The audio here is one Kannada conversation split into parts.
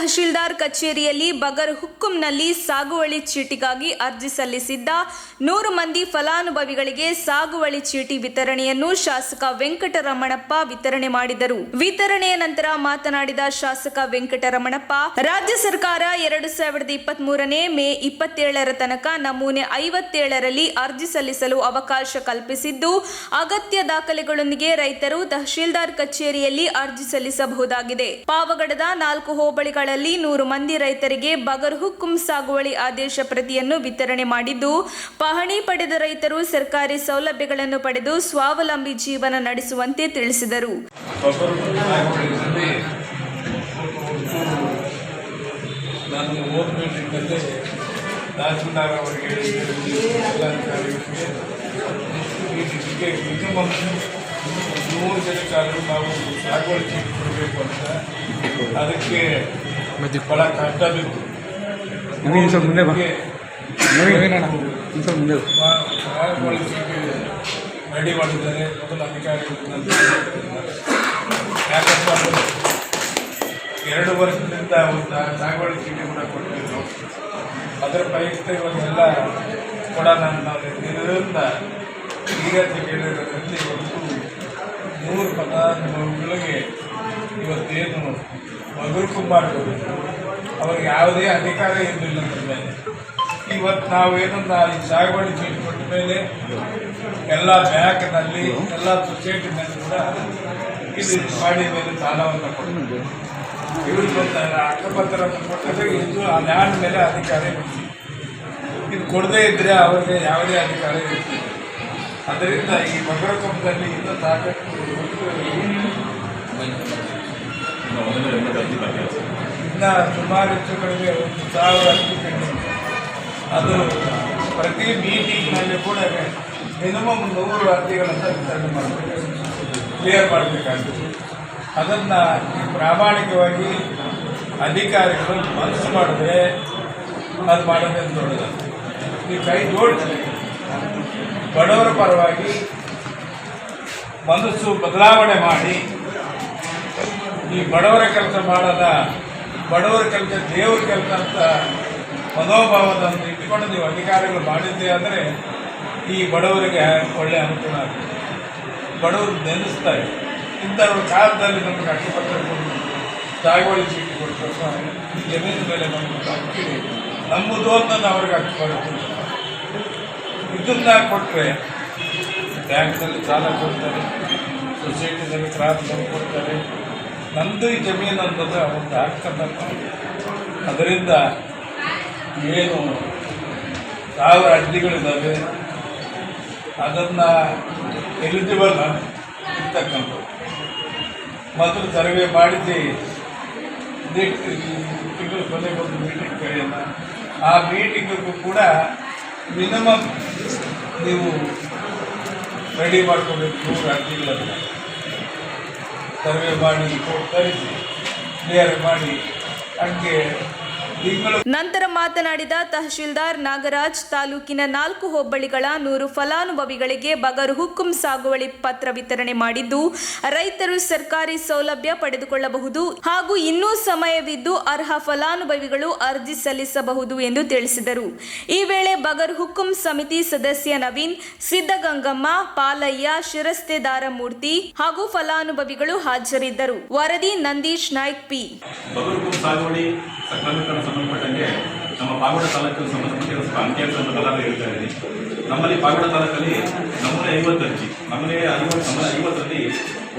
ತಹಶೀಲ್ದಾರ್ ಕಚೇರಿಯಲ್ಲಿ ಬಗರ್ ಹುಕ್ಕುಂನಲ್ಲಿ ಸಾಗುವಳಿ ಚೀಟಿಗಾಗಿ ಅರ್ಜಿ ಸಲ್ಲಿಸಿದ್ದ 100 ಮಂದಿ ಫಲಾನುಭವಿಗಳಿಗೆ ಸಾಗುವಳಿ ಚೀಟಿ ವಿತರಣೆಯನ್ನು ಶಾಸಕ ವೆಂಕಟರಮಣಪ್ಪ ವಿತರಣೆ ಮಾಡಿದರು. ವಿತರಣೆಯ ನಂತರ ಮಾತನಾಡಿದ ಶಾಸಕ ವೆಂಕಟರಮಣಪ್ಪ, ರಾಜ್ಯ ಸರ್ಕಾರ 2023 ಮೇ 27 ತನಕ ನಮೂನೆ 57ರಲ್ಲಿ ಅರ್ಜಿ ಸಲ್ಲಿಸಲು ಅವಕಾಶ ಕಲ್ಪಿಸಿದ್ದು, ಅಗತ್ಯ ದಾಖಲೆಗಳೊಂದಿಗೆ ರೈತರು ತಹಶೀಲ್ದಾರ್ ಕಚೇರಿಯಲ್ಲಿ ಅರ್ಜಿ ಸಲ್ಲಿಸಬಹುದಾಗಿದೆ. ಪಾವಗಡದ 4 ಹೋಬಳಿಗಳಲ್ಲಿ 100 ಮಂದಿ ರೈತರಿಗೆ ಬಗರ್ ಹುಕ್ಕುಂ ಸಾಗುವಳಿ ಆದೇಶ ಪ್ರತಿಯನ್ನು ವಿತರಣೆ ಮಾಡಿದ್ದು, ಪಹಣಿ ಪಡೆದ ರೈತರು ಸರ್ಕಾರಿ ಸೌಲಭ್ಯಗಳನ್ನು ಪಡೆದು ಸ್ವಾವಲಂಬಿ ಜೀವನ ನಡೆಸುವಂತೆ ತಿಳಿಸಿದರು. ನೂರು ಜನಕ್ಕಾದರೂ ನಾವು ಸಾಗುವಳಿ ಚೀಟಿ ಕೊಡಬೇಕು ಅಂತ ಅದಕ್ಕೆ ಬಹಳ ಕಷ್ಟ ಬೇಕು. ಸಾಗುವಳಿ ಚೀಟಿ ರೆಡಿ ಮಾಡಿದ್ದಾರೆ ಮೊದಲ ಅಧಿಕಾರಿಗಳು. ಯಾಕಪ್ಪ ಅಂದರೆ 2 ವರ್ಷದಿಂದ ಸಾಗುವಳಿ ಚೀಟಿ ಕೂಡ ಕೊಟ್ಟಿದ್ರು. ಅದರ ಪ್ರಯುಕ್ತ ಇವಾಗೆಲ್ಲ ಕೂಡ ನಾವು ಇದರಿಂದ ಈಗ ಕೇಳಿರೋದ್ರಲ್ಲಿ ಇವತ್ತು 100 ಫಲಾನುಭವಿಗಳಿಗೆ ಇವತ್ತೇನು ಬಗರ್ ಕುಂಬಾರರು ಅವ್ರಿಗೆ ಯಾವುದೇ ಅಧಿಕಾರ ಇರಲಿಲ್ಲ ಅಂದ ಮೇಲೆ ಇವತ್ತು ನಾವೇನು ಈ ಸಾಗುವಳಿ ಚೀಟಿ ಕೊಟ್ಟ ಮೇಲೆ ಎಲ್ಲ ಬ್ಯಾಂಕ್ನಲ್ಲಿ ಎಲ್ಲ ಸೊಸೈಟಿನಲ್ಲಿ ಕೂಡ ಇದು ಮಾಡಿ ಮೇಲೆ ಸಾಲವನ್ನು ಕೊಟ್ಟು ಇವ್ರಿಗೆ ಹಕ್ಕುಪತ್ರವನ್ನು ಕೊಟ್ಟರೆ ಇದು ಆ ಲ್ಯಾಂಡ್ ಮೇಲೆ ಅಧಿಕಾರ ಇರುತ್ತೆ. ಇದು ಕೊಡದೇ ಇದ್ದರೆ ಅವರಿಗೆ ಯಾವುದೇ ಅಧಿಕಾರ ಇರುತ್ತೆ. ಅದರಿಂದ ಈ ಬಗರ್ ಕುಂಬದಲ್ಲಿ ಇನ್ನೂ ಸಾಕಷ್ಟು ಇನ್ನು ಸುಮಾರು ಹೆಚ್ಚುಗಳಿಗೆ 1000 ಅರ್ಜಿ ಪೆಂಡಿಂಗ್. ಅದು ಪ್ರತಿ ಮೀಟಿಂಗ್ನಲ್ಲಿ ಕೂಡ ಮಿನಿಮಮ್ 100 ಅರ್ಜಿಗಳನ್ನು ವಿತರಣೆ ಮಾಡಬೇಕು, ಕ್ಲಿಯರ್ ಮಾಡಬೇಕಾಗ್ತದೆ. ಅದನ್ನು ಪ್ರಾಮಾಣಿಕವಾಗಿ ಅಧಿಕಾರಿಗಳು ಮನಸ್ಸು ಮಾಡಿದ್ರೆ ಅದು ಮಾಡೋದೇನು ದೊಡ್ಡದು. ಈ ಕೈ ಜೋಡಿಸಿ ಬಡವರ ಪರವಾಗಿ ಮನಸ್ಸು ಬದಲಾವಣೆ ಮಾಡಿ ಈ ಬಡವರ ಕೆಲಸ ಮಾಡದ ಬಡವರ ಕೆಲಸ ದೇವರ ಕೆಲಸ ಅಂತ ಮನೋಭಾವವನ್ನು ಇಟ್ಟುಕೊಂಡು ನೀವು ಅಧಿಕಾರಿಗಳು ಮಾಡಿದ್ದೆ ಅಂದರೆ ಈ ಬಡವರಿಗೆ ಒಳ್ಳೆಯ ಅನುಕೂಲ ಆಗುತ್ತೆ. ಬಡವರು ನೆನೆಸ್ತಾರೆ. ಇಂಥವ್ರ ಕಾಲದಲ್ಲಿ ನಮಗೆ ಹಕ್ಕುಪತ್ರ ಕೊಟ್ಟು ಸಾಗುವಳಿ ಚೀಟಿ ಕೊಟ್ಟು ಜಮೀನು ಮೇಲೆ ನಮಗೆ ಹಕ್ಕಿ ನಮ್ಮದು ಅಂತ ಅವ್ರಿಗೆ ಹಕ್ಕು ಬರುತ್ತೆ. ಇದನ್ನ ಕೊಟ್ಟರೆ ಬ್ಯಾಂಕ್ನಲ್ಲಿ ಸಾಲ ಕೊಡ್ತಾರೆ, ಸೊಸೈಟಿನಲ್ಲಿ ಕ್ರಾಸ್ನಲ್ಲಿ ಕೊಡ್ತಾರೆ. ನಮ್ಮದು ಈ ಜಮೀನು ಅನ್ನೋದು ಒಂದು ಹಕ್ಕನ್ನು. ಅದರಿಂದ ಏನು 1000 ಅರ್ಜಿಗಳಿದ್ದಾವೆ ಅದನ್ನು ಎಲಿಜಿಬಲ್ ಇರ್ತಕ್ಕಂಥದ್ದು ಮೊದಲು ಸರ್ವೆ ಮಾಡಿಸಿ ತಿಂಗಳು ಕೊನೆಗೊಂದು ಮೀಟಿಂಗ್ ಕರೆಯೋಣ. ಆ ಮೀಟಿಂಗಿಗೂ ಕೂಡ ಮಿನಿಮಮ್ ನೀವು ರೆಡಿ ಮಾಡ್ಕೋಬೇಕು. 100 ಅರ್ಜಿಗಳನ್ನು ಸರ್ವೆ ಮಾಡಿ ತರಿಸಿ ಕ್ಲಿಯರ್ ಮಾಡಿ ಹಂಗೆ ನಂತರ ಮಾತನಾಡಿದ ತಹಶೀಲ್ದಾರ್ ನಾಗರಾಜ್, ತಾಲೂಕಿನ 4 ಹೋಬಳಿಗಳ 100 ಫಲಾನುಭವಿಗಳಿಗೆ ಬಗರ್ ಹುಕ್ಕುಂ ಸಾಗುವಳಿ ಪತ್ರ ವಿತರಣೆ ಮಾಡಿದ್ದು, ರೈತರು ಸರ್ಕಾರಿ ಸೌಲಭ್ಯ ಪಡೆದುಕೊಳ್ಳಬಹುದು ಹಾಗೂ ಇನ್ನೂ ಸಮಯವಿದ್ದು ಅರ್ಹ ಫಲಾನುಭವಿಗಳು ಅರ್ಜಿ ಸಲ್ಲಿಸಬಹುದು ಎಂದು ತಿಳಿಸಿದರು. ಈ ವೇಳೆ ಬಗರ್ ಹುಕ್ಕುಂ ಸಮಿತಿ ಸದಸ್ಯ ನವೀನ್, ಸಿದ್ದಗಂಗಮ್ಮ, ಪಾಲಯ್ಯ, ಶಿರಸ್ತೆದಾರ ಮೂರ್ತಿ ಹಾಗೂ ಫಲಾನುಭವಿಗಳು ಹಾಜರಿದ್ದರು. ವರದಿ ನಂದೀಶ್ ನಾಯ್ಕ್ ಪಿ. ಸಂಬಂಧಪಟ್ಟಂಗೆ ನಮ್ಮ ಪಾವಗಡ ತಾಲೂಕಲ್ಲಿ ಸಂಬಂಧಪಟ್ಟ ಅಂಕಿಅಂಶಗಳನ್ನು ಹೇಳ್ತಾ ಇದ್ದೀನಿ. ನಮ್ಮಲ್ಲಿ ಪಾವಗಡ ತಾಲೂಕಲ್ಲಿ ನಮೂನೆ 50 ಅರ್ಜಿ, ನಮೂನೆ 50ರಲ್ಲಿ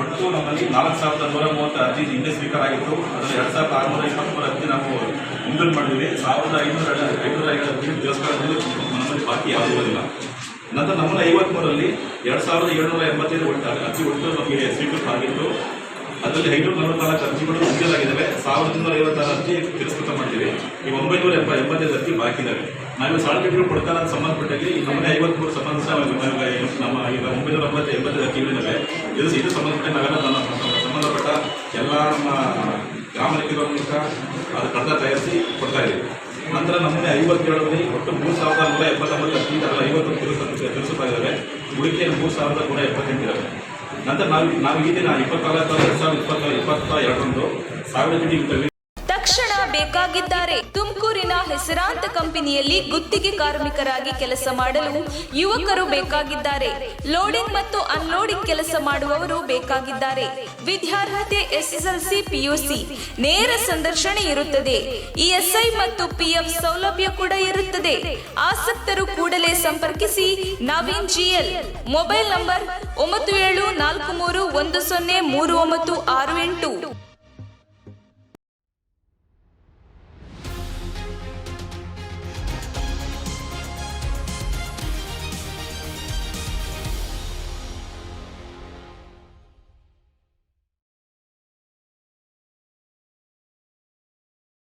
ಒಟ್ಟು ನಮ್ಮಲ್ಲಿ 4130 ಅರ್ಜಿ ಹಿಂದೆ ಸ್ವೀಕಾರ ಆಗಿತ್ತು. ಅದರಲ್ಲಿ 2623 ಅರ್ಜಿ ನಾವು ಮುಂದೂರು ಮಾಡಿದ್ವಿ. 1505 ಅರ್ಜಿ ದೇವಸ್ಥಾನದಲ್ಲಿ ನಮ್ಮಲ್ಲಿ ಬಾಕಿ ಯಾವುದೂ ಇರೋದಿಲ್ಲ. ನಂತರ ನಮೂನೆ 53ರಲ್ಲಿ 2785 ಅರ್ಜಿ ಒಟ್ಟು ನಮಗೆ ಸ್ವೀಕೃತ ಆಗಿತ್ತು. ಅದರಲ್ಲಿ 544 ಅರ್ಜಿಗಳು ಮಂಜೂರಾಗಿದ್ದಾವೆ. 1356 ಅರ್ಜಿ ತಿರಸ್ಕೃತ ಮಾಡಿದ್ದೀವಿ. ಈ 985 ಅರ್ಜಿ ಬಾಕಿ ಇದ್ದಾವೆ. ನಾವು ಸಾಲುಗಳು ಕೊಡ್ತಾರ ಸಂಬಂಧಪಟ್ಟಾಗಿ ಈ ನಮ್ಮನೆ 53 ಸಂಬಂಧ ನಮ್ಮ ಈಗ 985 ಅರ್ಜಿಗಳಿದ್ದಾವೆ. ಇದು ಸಂಬಂಧಪಟ್ಟ ನಾವೆಲ್ಲ ಸಂಬಂಧಪಟ್ಟ ಎಲ್ಲ ನಮ್ಮ ಗ್ರಾಮ ಲೆಕ್ಕಿರುವ ಮೂಲಕ ಅದು ಕಡತ ತಯಾರಿಸಿ ಕೊಡ್ತಾ ಇದ್ದೀವಿ. ನಂತರ ನಮ್ಮನೆ 57ರಲ್ಲಿ ಒಟ್ಟು 3179 ಅರ್ಜಿ 50 ತಿರಸ್ಕೃತ ಇದ್ದಾವೆ. ಉಳಿಕೆಯಲ್ಲಿ 3178 ಇದ್ದಾವೆ. ನಂತರ ನಾವು ಈ ದಿನ 24/2022 ಸಾಗುವಳಿ ಚೀಟಿ ತಕ್ಷಣ ತುಮಕೂರಿನ ಹೆಸರಾಂತ ಕಂಪನಿಯಲ್ಲಿ ಗುತ್ತಿಗೆ ಕಾರ್ಮಿಕರಾಗಿ ಕೆಲಸ ಮಾಡಲು ಯುವಕರು ಬೇಕಾಗಿದ್ದಾರೆ. ಲೋಡಿಂಗ್ ಮತ್ತು ಅನ್ಲೋಡಿಂಗ್ ಕೆಲಸ ಮಾಡುವವರು ಬೇಕಾಗಿದ್ದಾರೆ. ವಿದ್ಯಾರ್ಹತೆ SSLC PUC. ನೇರ ಸಂದರ್ಶನ ಇರುತ್ತದೆ. ESI ಮತ್ತು PF ಸೌಲಭ್ಯ ಕೂಡ ಇರುತ್ತದೆ. ಆಸಕ್ತರು ಕೂಡಲೇ ಸಂಪರ್ಕಿಸಿ. ನವೀನ್ GL. Mobile number 9743103968.